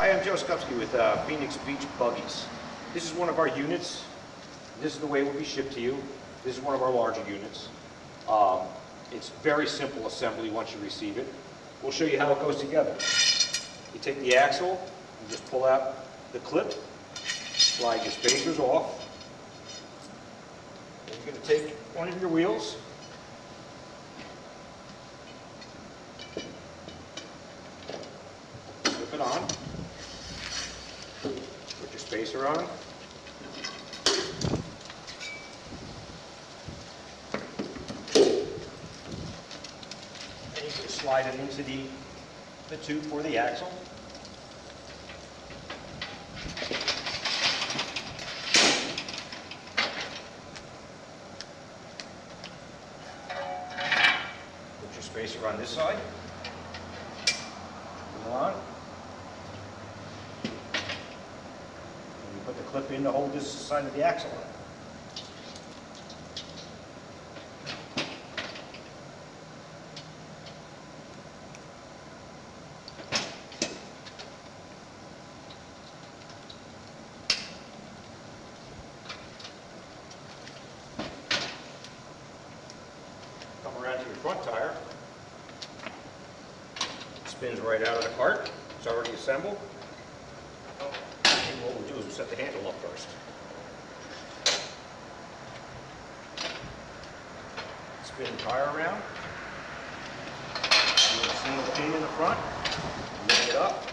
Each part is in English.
Hi, I'm Joe Skupski with Phoenix Beach Buggies. This is one of our units. This is the way it will be shipped to you. This is one of our larger units. It's very simple assembly once you receive it. We'll show you how it goes together. You take the axle, you just pull out the clip, slide your spacers off. Then you're going to take one of your wheels, slip it on, put your spacer on, and you can slide it into the tube for the axle. Put your spacer on this side. Come on. And you put the clip in to hold this side of the axle on. Come around to your front tire. It spins right out of the cart. It's already assembled. And what we'll do is we'll set the handle up first. Spin the tire around. Do a single pin in the front. Lift it up.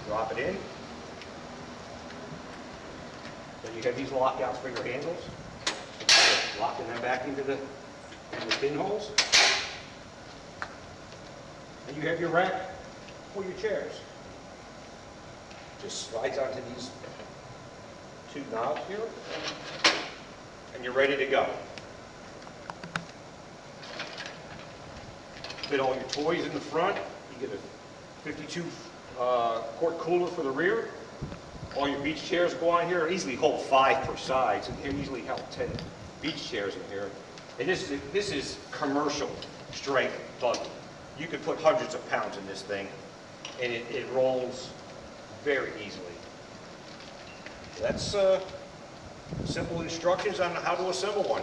Drop it in. Then you have these lockouts for your handles. Locking them back into the pinholes. And you have your rack for your chairs. Just slides onto these two knobs here, and you're ready to go. Fit all your toys in the front. You get a 52 quart cooler for the rear. All your beach chairs go on here. Easily hold 5 per side, so you can easily hold 10 beach chairs in here. And this is commercial strength buggy. You could put hundreds of pounds in this thing, and it rolls very easily. That's simple instructions on how to assemble one.